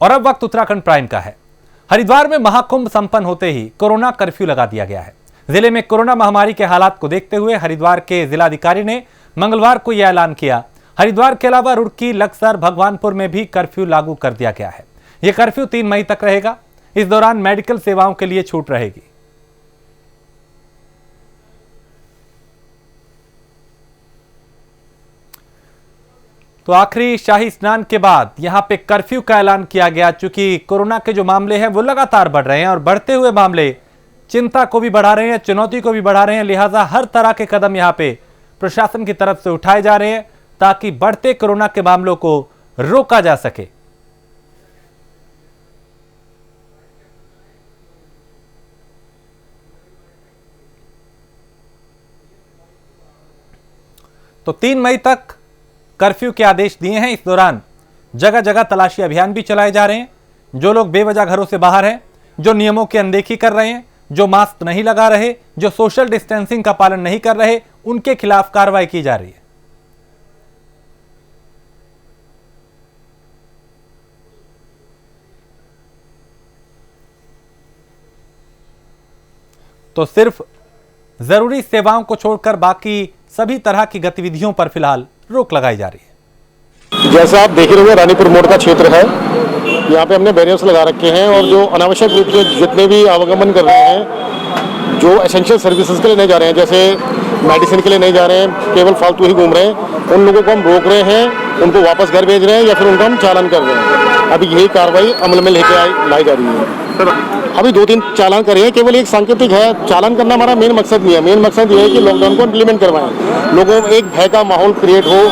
और अब वक्त उत्तराखंड प्राइम का है। हरिद्वार में महाकुंभ संपन्न होते ही कोरोना कर्फ्यू लगा दिया गया है। जिले में कोरोना महामारी के हालात को देखते हुए हरिद्वार के जिलाधिकारी ने मंगलवार को यह ऐलान किया। हरिद्वार के अलावा रुड़की, लक्सर, भगवानपुर में भी कर्फ्यू लागू कर दिया गया है। यह कर्फ्यू 3 मई तक रहेगा। इस दौरान मेडिकल सेवाओं के लिए छूट रहेगी। तो आखिरी शाही स्नान के बाद यहां पे कर्फ्यू का ऐलान किया गया। चूंकि कोरोना के जो मामले हैं वो लगातार बढ़ रहे हैं और बढ़ते हुए मामले चिंता को भी बढ़ा रहे हैं, चुनौती को भी बढ़ा रहे हैं। लिहाजा हर तरह के कदम यहां पे प्रशासन की तरफ से उठाए जा रहे हैं ताकि बढ़ते कोरोना के मामलों को रोका जा सके। तो 3 मई तक कर्फ्यू के आदेश दिए हैं। इस दौरान जगह जगह तलाशी अभियान भी चलाए जा रहे हैं। जो लोग बेवजह घरों से बाहर हैं, जो नियमों की अनदेखी कर रहे हैं, जो मास्क नहीं लगा रहे, जो सोशल डिस्टेंसिंग का पालन नहीं कर रहे, उनके खिलाफ कार्रवाई की जा रही है। तो सिर्फ जरूरी सेवाओं को छोड़कर बाकी सभी तरह की गतिविधियों पर फिलहाल रोक लगाई जा रही है। जैसा आप देख रहे होंगे, रानीपुर मोड़ का क्षेत्र है। यहाँ पे हमने बैरियर्स लगा रखे हैं और जो अनावश्यक रूप से जितने भी आवागमन कर रहे हैं, जो एसेंशियल सर्विसेज के लिए नहीं जा रहे हैं, जैसे मेडिसिन के लिए नहीं जा रहे हैं, केवल फालतू ही घूम रहे हैं, उन लोगों को हम रोक रहे हैं, उनको वापस घर भेज रहे हैं या फिर उनका हम चालान कर रहे हैं। अभी यही कार्रवाई अमल में लाई जा रही है। अभी 2-3 चालान करे हैं, केवल एक सांकेतिक है। चालान करना हमारा मेन मकसद नहीं है। मेन मकसद ये है कि लॉकडाउन को इम्प्लीमेंट करवाएं, लोगों में एक भय का माहौल क्रिएट हो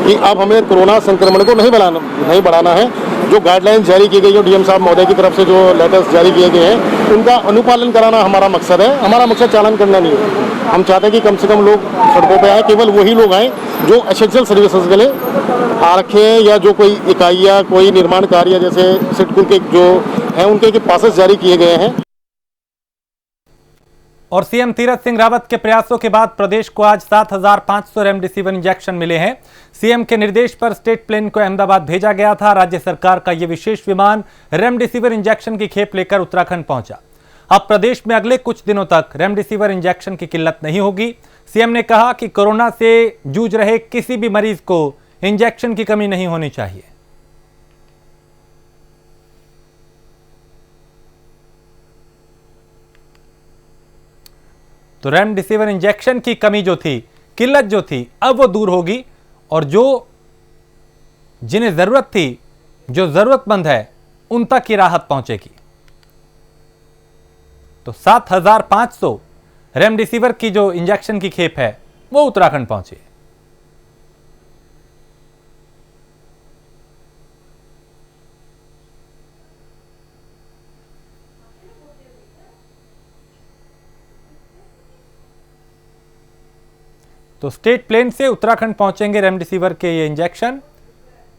कि अब हमें कोरोना संक्रमण को नहीं बढ़ाना है। जो गाइडलाइंस जारी की गई है डीएम साहब महोदय की तरफ से, जो लेटर्स जारी किए गए हैं, उनका अनुपालन कराना हमारा मकसद है। हमारा मकसद चालान करना नहीं है। हम चाहते हैं कि कम से कम लोग सड़कों पर आए, केवल वही लोग आए जो एसेंशियल सर्विसेज के लिए आ रखे हैं या जो कोई इकाइयाँ, कोई निर्माण कार्य जैसे सिडकुल के जो हैं उनके पासेस जारी किए गए हैं। और सीएम तीरथ सिंह रावत के प्रयासों के बाद प्रदेश को आज 7,500 रेमडेसिविर इंजेक्शन मिले हैं। सीएम के निर्देश पर स्टेट प्लेन को अहमदाबाद भेजा गया था। राज्य सरकार का यह विशेष विमान रेमडेसिविर इंजेक्शन की खेप लेकर उत्तराखंड पहुंचा। अब प्रदेश में अगले कुछ दिनों तक रेमडेसिविर इंजेक्शन की किल्लत नहीं होगी। सीएम ने कहा कि कोरोना से जूझ रहे किसी भी मरीज को इंजेक्शन की कमी नहीं होनी चाहिए। तो रेमडेसिविर इंजेक्शन की कमी जो थी, किल्लत जो थी, अब वो दूर होगी और जिन्हें जरूरत थी, जो जरूरतमंद है, उन तक की राहत पहुंचेगी। तो 7,500 रेमडेसिविर की जो इंजेक्शन की खेप है वो उत्तराखंड पहुंची। तो स्टेट प्लेन से उत्तराखंड पहुंचेंगे रेमडेसिविर के ये इंजेक्शन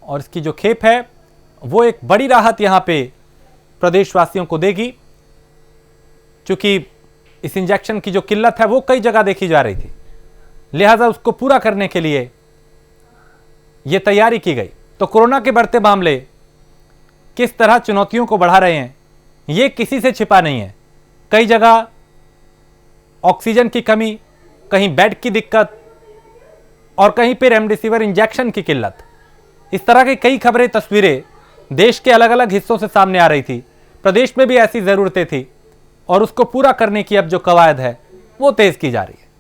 और इसकी जो खेप है वो एक बड़ी राहत यहां पे प्रदेशवासियों को देगी। क्योंकि इस इंजेक्शन की जो किल्लत है वो कई जगह देखी जा रही थी, लिहाजा उसको पूरा करने के लिए ये तैयारी की गई। तो कोरोना के बढ़ते मामले किस तरह चुनौतियों को बढ़ा रहे हैं ये किसी से छिपा नहीं है। कई जगह ऑक्सीजन की कमी, कहीं बेड की दिक्कत और कहीं पे रेमडेसिविर इंजेक्शन की किल्लत, इस तरह की कई खबरें, तस्वीरें देश के अलग अलग हिस्सों से सामने आ रही थी। प्रदेश में भी ऐसी जरूरतें थी और उसको पूरा करने की अब जो कवायद है वो तेज की जा रही है।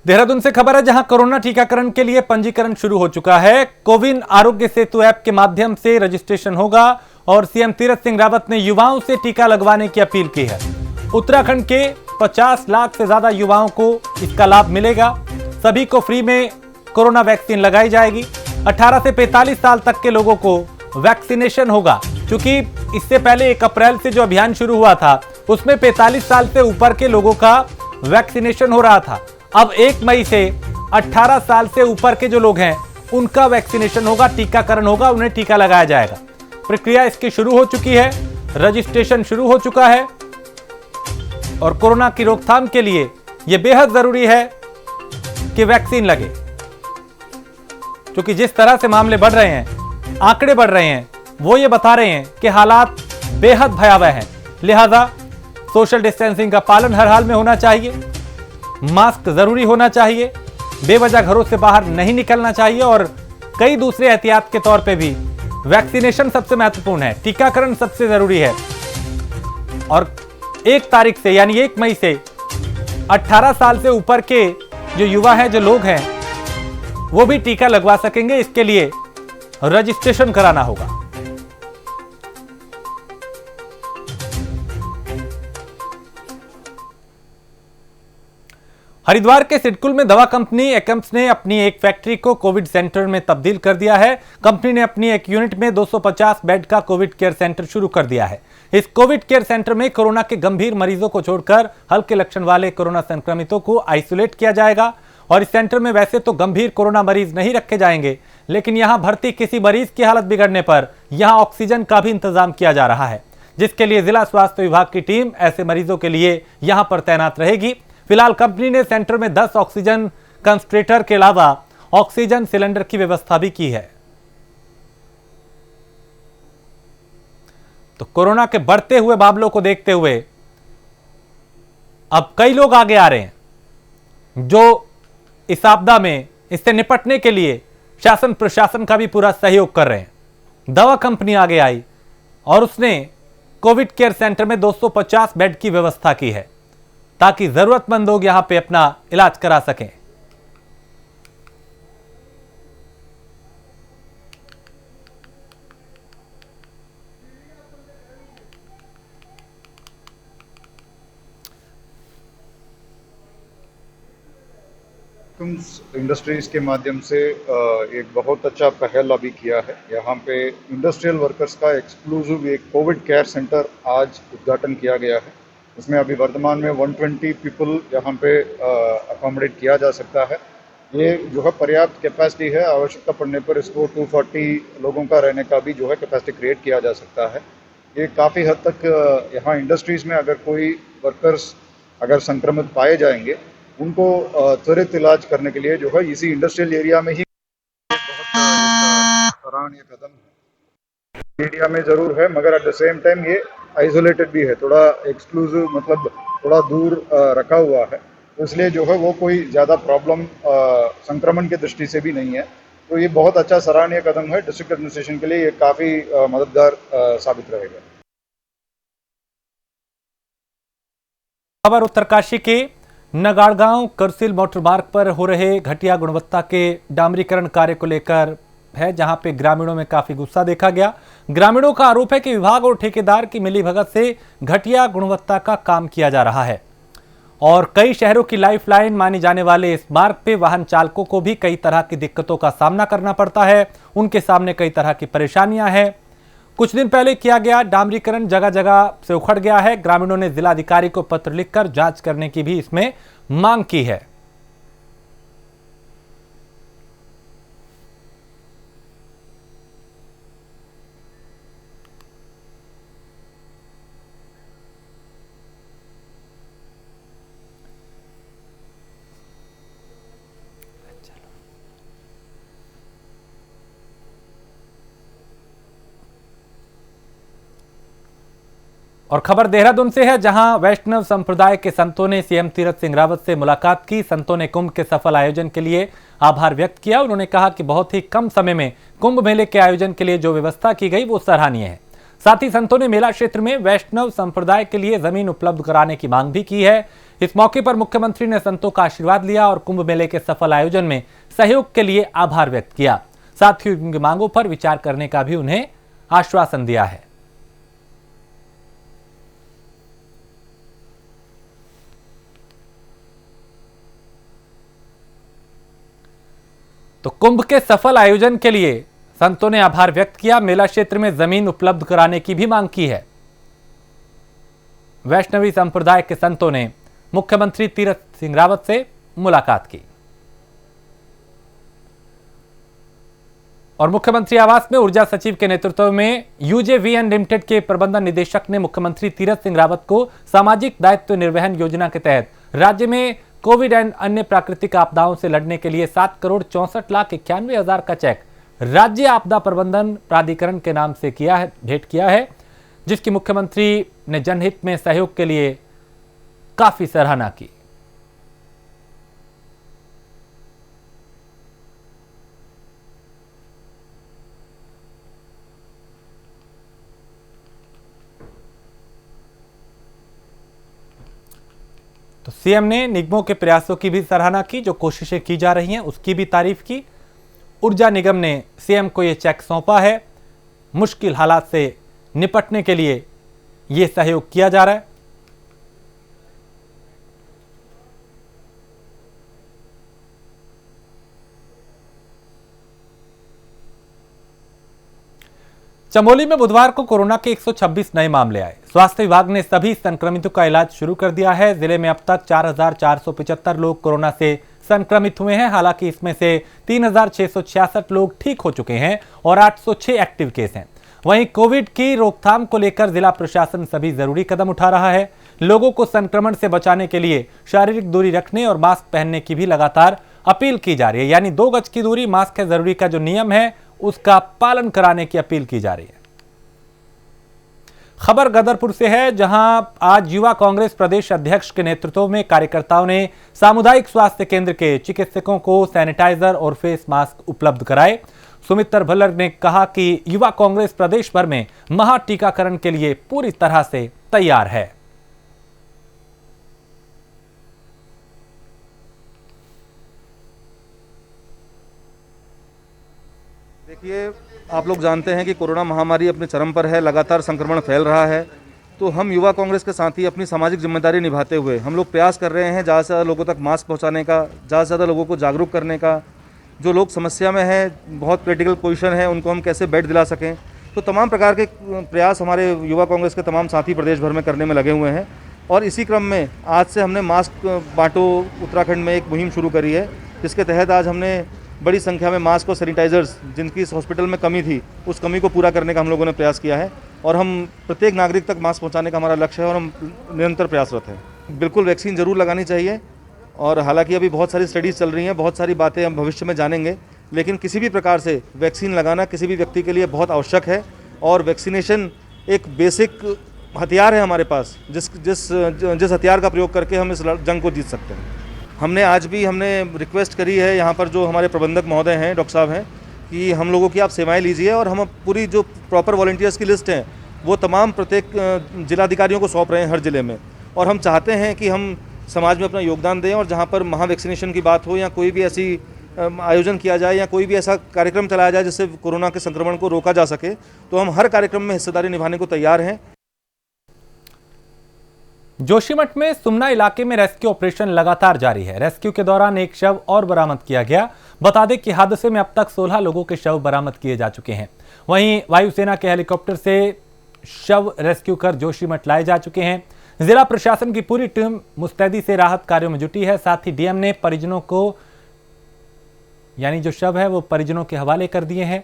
देहरादून से खबर है, जहां कोरोना टीकाकरण के लिए पंजीकरण शुरू हो चुका है। कोविन आरोग्य सेतु ऐप के माध्यम से रजिस्ट्रेशन होगा और सीएम तीरथ सिंह रावत ने युवाओं से टीका लगवाने की अपील की है। उत्तराखंड के 50 लाख से ज्यादा युवाओं को इसका लाभ मिलेगा। सभी को फ्री में कोरोना वैक्सीन लगाई जाएगी। 18 से 45 साल तक के लोगों को वैक्सीनेशन होगा। क्योंकि इससे पहले 1 अप्रैल से जो अभियान शुरू हुआ था उसमें 45 साल से ऊपर के लोगों का वैक्सीनेशन हो रहा था। अब 1 मई से 18 साल से ऊपर के जो लोग हैं उनका वैक्सीनेशन होगा, टीकाकरण होगा, उन्हें टीका लगाया जाएगा। प्रक्रिया इसकी शुरू हो चुकी है, रजिस्ट्रेशन शुरू हो चुका है और कोरोना की रोकथाम के लिए यह बेहद जरूरी है कि वैक्सीन लगे, क्योंकि जिस तरह से मामले बढ़ रहे हैं, आंकड़े बढ़ रहे हैं, वो ये बता रहे हैं कि हालात बेहद भयावह हैं। लिहाजा सोशल डिस्टेंसिंग का पालन हर हाल में होना चाहिए, मास्क जरूरी होना चाहिए, बेवजह घरों से बाहर नहीं निकलना चाहिए और कई दूसरे एहतियात के तौर पे भी वैक्सीनेशन सबसे महत्वपूर्ण है, टीकाकरण सबसे जरूरी है। और 1 तारीख से यानी 1 मई से 18 साल से ऊपर के जो युवा हैं, जो लोग हैं, वो भी टीका लगवा सकेंगे। इसके लिए रजिस्ट्रेशन कराना होगा। हरिद्वार के सिडकुल में दवा कंपनी एकम्स ने अपनी एक फैक्ट्री को कोविड सेंटर में तब्दील कर दिया है। कंपनी ने अपनी एक यूनिट में 250 बेड का कोविड केयर सेंटर शुरू कर दिया है। इस कोविड केयर सेंटर में कोरोना के गंभीर मरीजों को छोड़कर हल्के लक्षण वाले कोरोना संक्रमितों को आइसोलेट किया जाएगा और इस सेंटर में वैसे तो गंभीर कोरोना मरीज नहीं रखे जाएंगे, लेकिन यहां भर्ती किसी मरीज की हालत बिगड़ने पर यहां ऑक्सीजन का भी इंतजाम किया जा रहा है, जिसके लिए जिला स्वास्थ्य विभाग की टीम ऐसे मरीजों के लिए यहां पर तैनात रहेगी। फिलहाल कंपनी ने सेंटर में 10 ऑक्सीजन कंसंट्रेटर के अलावा ऑक्सीजन सिलेंडर की व्यवस्था भी की है। तो कोरोना के बढ़ते हुए मामलों को देखते हुए अब कई लोग आगे आ रहे हैं जो इस आपदा में इससे निपटने के लिए शासन प्रशासन का भी पूरा सहयोग कर रहे हैं। दवा कंपनी आगे आई और उसने कोविड केयर सेंटर में 250 बेड की व्यवस्था की है ताकि जरूरतमंद लोग यहां पे अपना इलाज करा सकें। इंडस्ट्रीज के माध्यम से एक बहुत अच्छा पहल अभी किया है। यहाँ पे इंडस्ट्रियल वर्कर्स का एक्सक्लूसिव एक कोविड केयर सेंटर आज उद्घाटन किया गया है। इसमें अभी वर्तमान में 120 पीपल यहाँ पे अकोमोडेट किया जा सकता है। ये जो है पर्याप्त कैपेसिटी है, आवश्यकता पड़ने पर इसको 240 लोगों का रहने का भी जो है कैपेसिटी क्रिएट किया जा सकता है। ये काफ़ी हद तक यहाँ इंडस्ट्रीज़ में अगर कोई वर्कर्स अगर संक्रमित पाए जाएंगे, उनको त्वरित इलाज करने के लिए जो है इसी इंडस्ट्रियल एरिया में ही बहुत सराहनीय कदम है। एरिया में ज़रूर है, मगर एट द सेम टाइम ये आइसोलेटेड भी है, थोड़ा एक्सक्लूसिव, मतलब थोड़ा दूर रखा हुआ है, तो इसलिए जो है वो कोई ज़्यादा प्रॉब्लम संक्रमण की दृष्टि से भी नहीं है। तो ये बहुत अच्छा सराहनीय कदम है। डिस्ट्रिक्ट एडमिनिस्ट्रेशन के लिए ये काफ़ी मददगार साबित रहेगा। खबर उत्तरकाशी के नगाड़गांव करसिल मोटर मार्ग पर हो रहे घटिया गुणवत्ता के डामरीकरण कार्य को लेकर है, जहां पे ग्रामीणों में काफी गुस्सा देखा गया। ग्रामीणों का आरोप है कि विभाग और ठेकेदार की मिलीभगत से घटिया गुणवत्ता का काम किया जा रहा है और कई शहरों की लाइफलाइन माने जाने वाले इस मार्ग पे वाहन चालकों को भी कई तरह की दिक्कतों का सामना करना पड़ता है। उनके सामने कई तरह की परेशानियां हैं। कुछ दिन पहले किया गया डामरीकरण जगह जगह से उखड़ गया है। ग्रामीणों ने जिलाधिकारी को पत्र लिखकर जांच करने की भी इसमें मांग की है। और खबर देहरादून से है, जहां वैष्णव संप्रदाय के संतों ने सीएम तीरथ सिंह रावत से मुलाकात की। संतों ने कुंभ के सफल आयोजन के लिए आभार व्यक्त किया। उन्होंने कहा कि बहुत ही कम समय में कुंभ मेले के आयोजन के लिए जो व्यवस्था की गई वो सराहनीय है। साथ ही संतों ने मेला क्षेत्र में वैष्णव संप्रदाय के लिए जमीन उपलब्ध कराने की मांग भी की है। इस मौके पर मुख्यमंत्री ने संतों का आशीर्वाद लिया और कुंभ मेले के सफल आयोजन में सहयोग के लिए आभार व्यक्त किया। साथ ही उनकी मांगों पर विचार करने का भी उन्हें आश्वासन दिया है। तो कुंभ के सफल आयोजन के लिए संतों ने आभार व्यक्त किया। मेला क्षेत्र में जमीन उपलब्ध कराने की भी मांग की है। वैष्णवी संप्रदाय के संतों ने मुख्यमंत्री तीरथ सिंह रावत से मुलाकात की और मुख्यमंत्री आवास में ऊर्जा सचिव के नेतृत्व में यूजेवीएन लिमिटेड के प्रबंधन निदेशक ने मुख्यमंत्री तीरथ सिंह रावत को सामाजिक दायित्व निर्वहन योजना के तहत राज्य में कोविड एंड अन्य प्राकृतिक आपदाओं से लड़ने के लिए 7,64,91,000 का चेक राज्य आपदा प्रबंधन प्राधिकरण के नाम से भेंट किया है, जिसकी मुख्यमंत्री ने जनहित में सहयोग के लिए काफी सराहना की। तो सीएम ने निगमों के प्रयासों की भी सराहना की, जो कोशिशें की जा रही हैं उसकी भी तारीफ की। ऊर्जा निगम ने सीएम को यह चेक सौंपा है। मुश्किल हालात से निपटने के लिए यह सहयोग किया जा रहा है। चमोली में बुधवार को कोरोना के 126 नए मामले आए। स्वास्थ्य विभाग ने सभी संक्रमितों का इलाज शुरू कर दिया है। जिले में अब तक 4,475 लोग कोरोना से संक्रमित हुए हैं। हालांकि इसमें से 3,666 लोग ठीक हो चुके हैं और 806 एक्टिव केस हैं। वहीं कोविड की रोकथाम को लेकर जिला प्रशासन सभी जरूरी कदम उठा रहा है। लोगों को संक्रमण से बचाने के लिए शारीरिक दूरी रखने और मास्क पहनने की भी लगातार अपील की जा रही है। यानी 2 गज की दूरी, मास्क है जरूरी का जो नियम है उसका पालन कराने की अपील की जा रही है। खबर गदरपुर से है, जहां आज युवा कांग्रेस प्रदेश अध्यक्ष के नेतृत्व में कार्यकर्ताओं ने सामुदायिक स्वास्थ्य केंद्र के चिकित्सकों को सैनिटाइजर और फेस मास्क उपलब्ध कराए। सुमित्र भल्लर ने कहा कि युवा कांग्रेस प्रदेश भर में महा टीकाकरण के लिए पूरी तरह से तैयार है। देखिए, आप लोग जानते हैं कि कोरोना महामारी अपने चरम पर है, लगातार संक्रमण फैल रहा है। तो हम युवा कांग्रेस के साथ ही अपनी सामाजिक जिम्मेदारी निभाते हुए हम लोग प्रयास कर रहे हैं ज़्यादा से ज़्यादा लोगों तक मास्क पहुंचाने का, ज़्यादा से ज़्यादा लोगों को जागरूक करने का। जो लोग समस्या में हैं, बहुत क्रिटिकल पोजीशन है, उनको हम कैसे बेड दिला सकें। तो तमाम प्रकार के प्रयास हमारे युवा कांग्रेस के तमाम साथी प्रदेश भर में करने में लगे हुए हैं। और इसी क्रम में आज से हमने मास्क बांटो उत्तराखंड में एक मुहिम शुरू करी है, जिसके तहत आज हमने बड़ी संख्या में मास्क और सैनिटाइजर्स, जिनकी इस हॉस्पिटल में कमी थी, उस कमी को पूरा करने का हम लोगों ने प्रयास किया है। और हम प्रत्येक नागरिक तक मास्क पहुंचाने का हमारा लक्ष्य है और हम निरंतर प्रयासरत हैं। बिल्कुल वैक्सीन जरूर लगानी चाहिए। और हालांकि अभी बहुत सारी स्टडीज़ चल रही हैं, बहुत सारी बातें हम भविष्य में जानेंगे, लेकिन किसी भी प्रकार से वैक्सीन लगाना किसी भी व्यक्ति के लिए बहुत आवश्यक है। और वैक्सीनेशन एक बेसिक हथियार है हमारे पास, जिस हथियार का प्रयोग करके हम इस जंग को जीत सकते हैं। हमने रिक्वेस्ट करी है यहाँ पर जो हमारे प्रबंधक महोदय हैं, डॉक्टर साहब हैं, कि हम लोगों की आप सेवाएं लीजिए। और हम पूरी जो प्रॉपर वॉलंटियर्स की लिस्ट है वो तमाम प्रत्येक जिलाधिकारियों को सौंप रहे हैं हर जिले में। और हम चाहते हैं कि हम समाज में अपना योगदान दें, और जहाँ पर महा वैक्सीनेशन की बात हो या कोई भी ऐसी आयोजन किया जाए या कोई भी ऐसा कार्यक्रम चलाया जाए जिससे कोरोना के संक्रमण को रोका जा सके, तो हम हर कार्यक्रम में हिस्सेदारी निभाने को तैयार हैं। जोशीमठ में सुमना इलाके में रेस्क्यू ऑपरेशन लगातार जारी है। रेस्क्यू के दौरान एक शव और बरामद किया गया। बता दें कि हादसे में अब तक 16 लोगों के शव बरामद किए जा चुके हैं। वहीं वायुसेना के हेलीकॉप्टर से शव रेस्क्यू कर जोशीमठ लाए जा चुके हैं। जिला प्रशासन की पूरी टीम मुस्तैदी से राहत कार्यों में जुटी है। साथ ही डीएम ने परिजनों को, यानी जो शव है वो परिजनों के हवाले कर दिए हैं।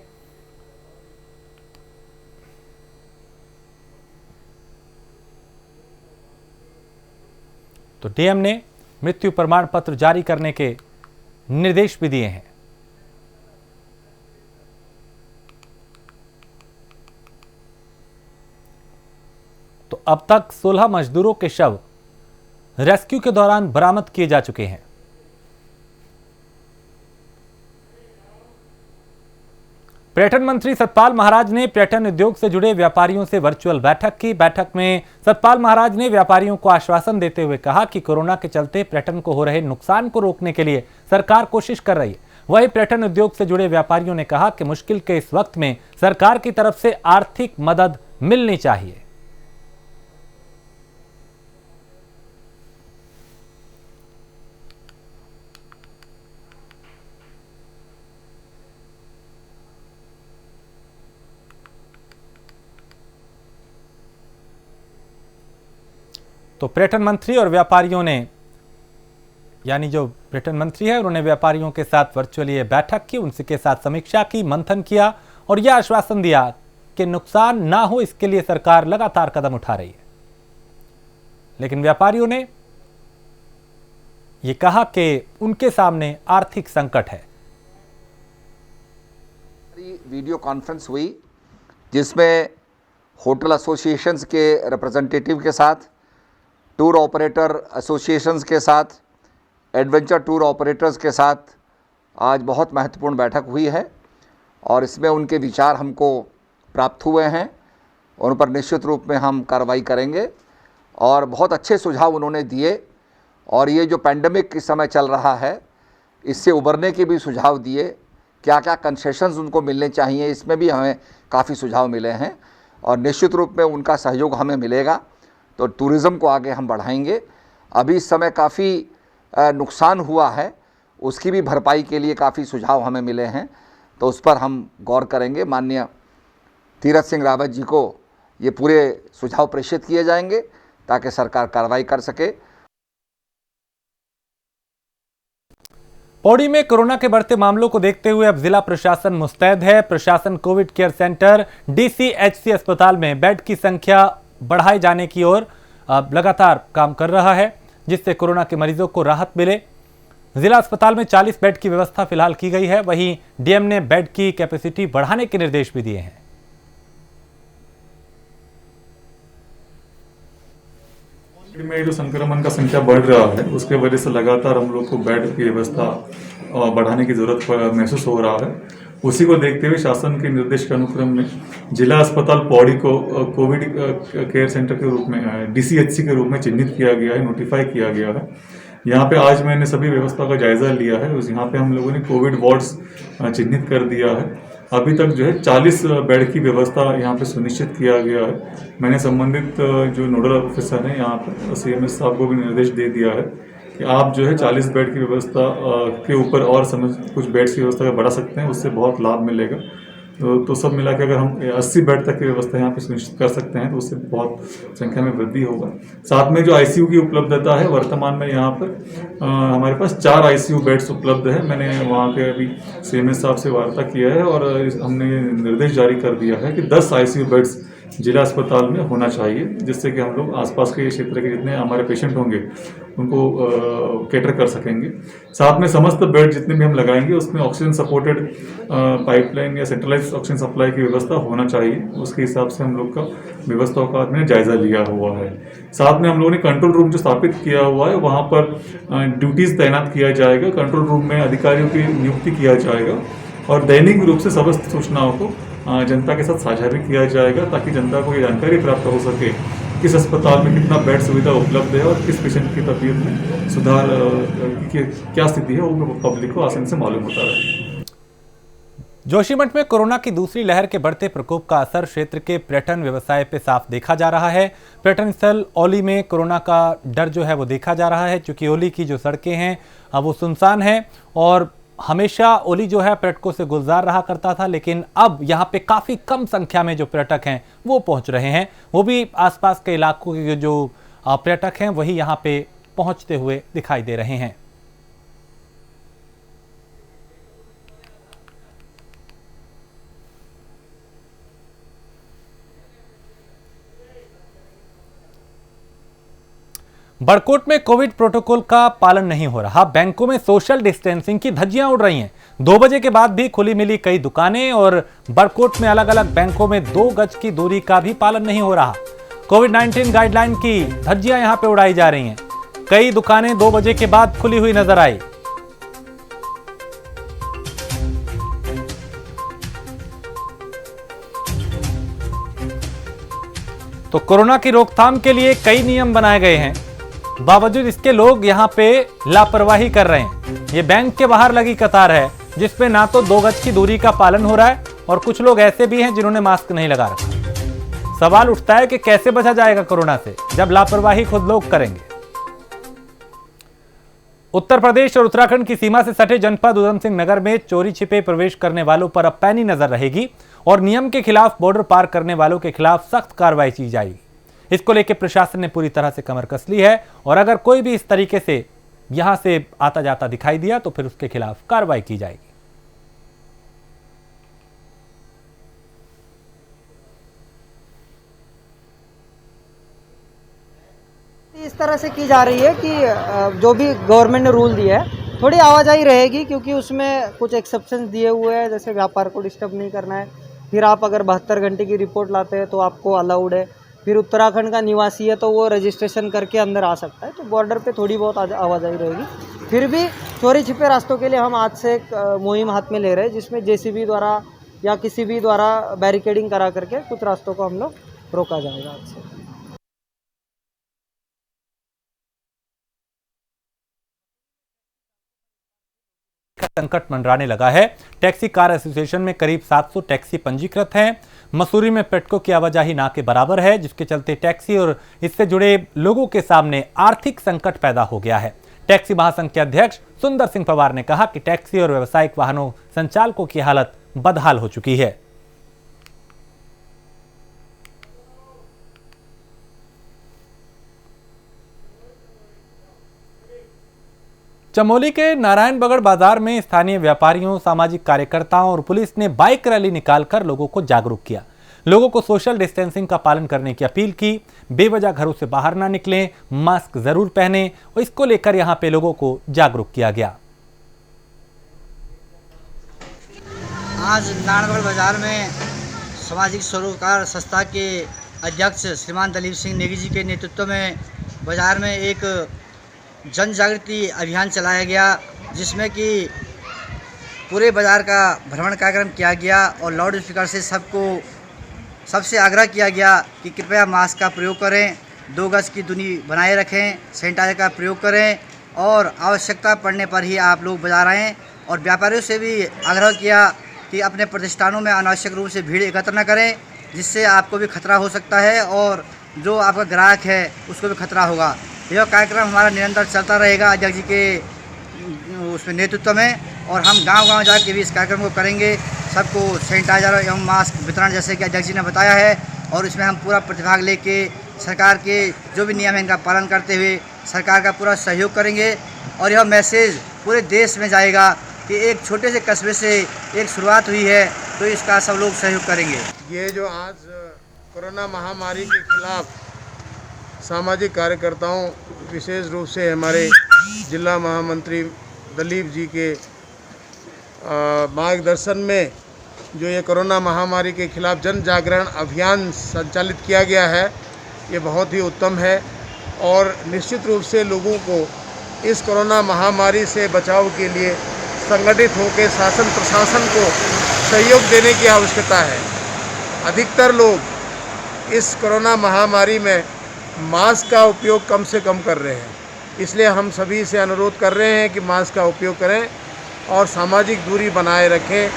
तो डीएम ने मृत्यु प्रमाण पत्र जारी करने के निर्देश भी दिए हैं। तो अब तक 16 मजदूरों के शव रेस्क्यू के दौरान बरामद किए जा चुके हैं। पर्यटन मंत्री सतपाल महाराज ने पर्यटन उद्योग से जुड़े व्यापारियों से वर्चुअल बैठक की। बैठक में सतपाल महाराज ने व्यापारियों को आश्वासन देते हुए कहा कि कोरोना के चलते पर्यटन को हो रहे नुकसान को रोकने के लिए सरकार कोशिश कर रही है। वहीं पर्यटन उद्योग से जुड़े व्यापारियों ने कहा कि मुश्किल के इस वक्त में सरकार की तरफ से आर्थिक मदद मिलनी चाहिए। तो पर्यटन मंत्री और व्यापारियों ने यानी जो पर्यटन मंत्री है उन्होंने व्यापारियों के साथ वर्चुअली बैठक की, उनके साथ समीक्षा की, मंथन किया और यह आश्वासन दिया कि नुकसान ना हो इसके लिए सरकार लगातार कदम उठा रही है। लेकिन व्यापारियों ने यह कहा कि उनके सामने आर्थिक संकट है। वीडियो कॉन्फ्रेंस हुई जिसमें होटल एसोसिएशंस के रिप्रेजेंटेटिव के साथ, टूर ऑपरेटर एसोसिएशंस के साथ, एडवेंचर टूर ऑपरेटर्स के साथ आज बहुत महत्वपूर्ण बैठक हुई है और इसमें उनके विचार हमको प्राप्त हुए हैं। उन पर निश्चित रूप में हम कार्रवाई करेंगे और बहुत अच्छे सुझाव उन्होंने दिए और ये जो पैंडेमिक इस समय चल रहा है इससे उबरने के भी सुझाव दिए। क्या क्या कंसेशंस उनको मिलने चाहिए इसमें भी हमें काफ़ी सुझाव मिले हैं और निश्चित रूप में उनका सहयोग हमें मिलेगा तो टूरिज़्म को आगे हम बढ़ाएंगे। अभी इस समय काफ़ी नुकसान हुआ है, उसकी भी भरपाई के लिए काफ़ी सुझाव हमें मिले हैं तो उस पर हम गौर करेंगे। माननीय तीरथ सिंह रावत जी को ये पूरे सुझाव प्रेषित किए जाएंगे ताकि सरकार कार्रवाई कर सके। पौड़ी में कोरोना के बढ़ते मामलों को देखते हुए अब जिला प्रशासन मुस्तैद है। प्रशासन कोविड केयर सेंटर DCHC अस्पताल में बेड की संख्या बढ़ाए जाने की ओर लगातार काम कर रहा है जिससे कोरोना के मरीजों को राहत मिले। जिला अस्पताल में 40 बेड की व्यवस्था फिलहाल की गई है। वहीं डीएम ने बेड की कैपेसिटी बढ़ाने के निर्देश भी दिए हैं। में जो संक्रमण का संख्या बढ़ रहा है उसके वजह से लगातार हम लोग को बेड की व्यवस्था बढ़ाने की जरूरत महसूस हो रहा है। उसी को देखते हुए शासन के निर्देश के अनुक्रम में जिला अस्पताल पौड़ी को कोविड केयर सेंटर के रूप में DCHC के रूप में चिन्हित किया गया है, नोटिफाई किया गया है। यहाँ पे आज मैंने सभी व्यवस्था का जायजा लिया है। यहाँ पे हम लोगों ने कोविड वार्ड्स चिन्हित कर दिया है। अभी तक जो है 40 बेड की व्यवस्था यहाँ पे सुनिश्चित किया गया है। मैंने संबंधित जो नोडल ऑफिसर हैं यहाँ पर CMS साहब को भी निर्देश दे दिया है कि आप जो है 40 बेड की व्यवस्था के ऊपर और कुछ बेड्स की व्यवस्था बढ़ा सकते हैं, उससे बहुत लाभ मिलेगा। तो सब मिला के अगर हम 80 बेड तक की व्यवस्था यहाँ पे सुनिश्चित कर सकते हैं तो उससे बहुत संख्या में वृद्धि होगा। साथ में जो ICU की उपलब्धता है, वर्तमान में यहाँ पर हमारे पास 4 ICU बेड्स उपलब्ध है। मैंने वहाँ पे अभी CMS साहब से वार्ता किया है और हमने निर्देश जारी कर दिया है कि 10 ICU बेड्स जिला अस्पताल में होना चाहिए, जिससे कि हम लोग आसपास के क्षेत्र के जितने हमारे पेशेंट होंगे उनको कैटर कर सकेंगे। साथ में समस्त बेड जितने भी हम लगाएंगे उसमें ऑक्सीजन सपोर्टेड पाइपलाइन या सेंट्रलाइज ऑक्सीजन सप्लाई की व्यवस्था होना चाहिए। उसके हिसाब से हम लोग का व्यवस्थाओं का मैंने जायजा लिया हुआ है। साथ में हम लोगों ने कंट्रोल रूम जो स्थापित किया हुआ है वहाँ पर ड्यूटीज तैनात किया जाएगा। कंट्रोल रूम में अधिकारियों की नियुक्ति किया जाएगा और दैनिक रूप से समस्त सूचनाओं को जनता के साथ साझा भी किया जाएगा ताकि जनता को ये जानकारी प्राप्त हो सके किस अस्पताल में कितना बेड सुविधा उपलब्ध है और किस पेशेंट की तबीयत में सुधार की क्या स्थिति है वो पब्लिक को आसानी से मालूम होता रहे। जोशीमठ में कोरोना की दूसरी लहर के बढ़ते प्रकोप का असर क्षेत्र के पर्यटन व्यवसाय पे साफ देखा जा रहा है। पर्यटन स्थल ओली में कोरोना का डर जो है वो देखा जा रहा है, क्योंकि ओली की जो सड़कें हैं अब वो सुनसान है और हमेशा ओली जो है पर्यटकों से गुलजार रहा करता था, लेकिन अब यहाँ पे काफ़ी कम संख्या में जो पर्यटक हैं वो पहुँच रहे हैं। वो भी आसपास के इलाकों के जो पर्यटक हैं वही यहाँ पे पहुँचते हुए दिखाई दे रहे हैं। बड़कोट में कोविड प्रोटोकॉल का पालन नहीं हो रहा। बैंकों में सोशल डिस्टेंसिंग की धज्जियां उड़ रही हैं। 2 बजे के बाद भी खुली मिली कई दुकानें और बड़कोट में अलग अलग बैंकों में 2 गज की दूरी का भी पालन नहीं हो रहा। कोविड-19 गाइडलाइन की धज्जियां यहां पे उड़ाई जा रही हैं। कई दुकानें 2 बजे के बाद खुली हुई नजर आई। तो कोरोना की रोकथाम के लिए कई नियम बनाए गए हैं, बावजूद इसके लोग यहां पे लापरवाही कर रहे हैं। ये बैंक के बाहर लगी कतार है जिसपे ना तो 2 गज की दूरी का पालन हो रहा है और कुछ लोग ऐसे भी हैं जिन्होंने मास्क नहीं लगा रखा। सवाल उठता है कि कैसे बचा जाएगा कोरोना से जब लापरवाही खुद लोग करेंगे। उत्तर प्रदेश और उत्तराखंड की सीमा से सटे जनपद उधम सिंह नगर में चोरी छिपे प्रवेश करने वालों पर अब पैनी नजर रहेगी और नियम के खिलाफ बॉर्डर पार करने वालों के खिलाफ सख्त कार्रवाई की जाएगी। इसको लेकर प्रशासन ने पूरी तरह से कमर कस ली है और अगर कोई भी इस तरीके से यहां से आता जाता दिखाई दिया तो फिर उसके खिलाफ कार्रवाई की जाएगी। इस तरह से की जा रही है कि जो भी गवर्नमेंट ने रूल दिया है थोड़ी आवाजाही रहेगी, क्योंकि उसमें कुछ एक्सेप्शन दिए हुए हैं, जैसे व्यापार को डिस्टर्ब नहीं करना है। फिर आप अगर 72 घंटे की रिपोर्ट लाते हैं तो आपको अलाउड है। फिर उत्तराखंड का निवासी है तो वो रजिस्ट्रेशन करके अंदर आ सकता है। तो बॉर्डर पे थोड़ी बहुत आवाजाही रहेगी। फिर भी चोरी छिपे रास्तों के लिए हम आज से एक मुहिम हाथ में ले रहे हैं, जिसमें जेसीबी द्वारा या किसी भी द्वारा बैरिकेडिंग करा करके कुछ रास्तों को हम लोग रोका जाएगा आज से। संकट मंडराने लगा है। टैक्सी कार एसोसिएशन में करीब 700 टैक्सी पंजीकृत हैं। मसूरी में पेटको की आवाजाही ना के बराबर है, जिसके चलते टैक्सी और इससे जुड़े लोगों के सामने आर्थिक संकट पैदा हो गया है। टैक्सी महासंघ के अध्यक्ष सुंदर सिंह पवार ने कहा कि टैक्सी और व्यावसायिक वाहनों संचालकों की हालत बदहाल हो चुकी है। चमोली के नारायणबगड़ बाजार में स्थानीय व्यापारियों, सामाजिक कार्यकर्ताओं और पुलिस ने बाइक रैली निकालकर लोगों को जागरूक किया। लोगों को सोशल डिस्टेंसिंग का पालन करने की अपील की। बेवजह घरों से बाहर ना निकलें, मास्क जरूर पहने और इसको लेकर यहां पे लोगों को जागरूक किया गया। आज नारायणगढ़ बाजार में सामाजिक सरोकार संस्था के अध्यक्ष श्रीमान दलीप सिंह नेगी जी के नेतृत्व में बाजार में एक जन जागृति अभियान चलाया गया, जिसमें कि पूरे बाजार का भ्रमण कार्यक्रम किया गया और लाउड स्पीकर से सबसे आग्रह किया गया कि कृपया मास्क का प्रयोग करें, 2 गज की दूरी बनाए रखें, सैनिटाइजर का प्रयोग करें और आवश्यकता पड़ने पर ही आप लोग बाजार आएँ। और व्यापारियों से भी आग्रह किया कि अपने प्रतिष्ठानों में अनावश्यक रूप से भीड़ एकत्र न करें, जिससे आपको भी खतरा हो सकता है और जो आपका ग्राहक है उसको भी खतरा होगा। यह कार्यक्रम हमारा निरंतर चलता रहेगा अध्यक्ष जी के उसमें नेतृत्व में, और हम गांव-गांव जाके भी इस कार्यक्रम को करेंगे। सबको सैनिटाइजर एवं मास्क वितरण जैसे कि अध्यक्ष जी ने बताया है, और इसमें हम पूरा प्रतिभाग लेके सरकार के जो भी नियम हैं इनका पालन करते हुए सरकार का पूरा सहयोग करेंगे। और यह मैसेज पूरे देश में जाएगा कि एक छोटे से कस्बे से एक शुरुआत हुई है, तो इसका सब लोग सहयोग करेंगे। ये जो आज कोरोना महामारी के खिलाफ सामाजिक कार्यकर्ताओं, विशेष रूप से हमारे जिला महामंत्री दलीप जी के मार्गदर्शन में जो ये कोरोना महामारी के खिलाफ जन जागरण अभियान संचालित किया गया है, ये बहुत ही उत्तम है। और निश्चित रूप से लोगों को इस कोरोना महामारी से बचाव के लिए संगठित होकर शासन प्रशासन को सहयोग देने की आवश्यकता है। अधिकतर लोग इस कोरोना महामारी में मास्क का उपयोग कम से कम कर रहे हैं, इसलिए हम सभी से अनुरोध कर रहे हैं कि मास्क का उपयोग करें और सामाजिक दूरी बनाए रखें।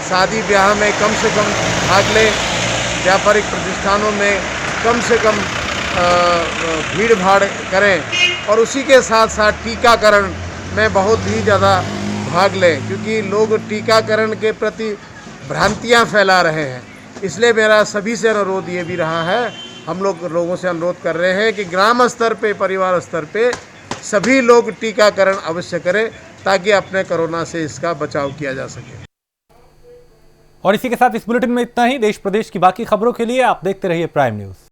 शादी ब्याह में कम से कम भाग लें, व्यापारिक प्रतिष्ठानों में कम से कम भीड़ भाड़ करें और उसी के साथ साथ टीकाकरण में बहुत ही ज़्यादा भाग लें, क्योंकि लोग टीकाकरण के प्रति भ्रांतियां फैला रहे हैं। इसलिए मेरा सभी से अनुरोध ये भी रहा है, हम लोगों से अनुरोध कर रहे हैं कि ग्राम स्तर पे, परिवार स्तर पे सभी लोग टीकाकरण अवश्य करें, ताकि अपने कोरोना से इसका बचाव किया जा सके। और इसी के साथ इस बुलेटिन में इतना ही। देश प्रदेश की बाकी खबरों के लिए आप देखते रहिए प्राइम न्यूज़।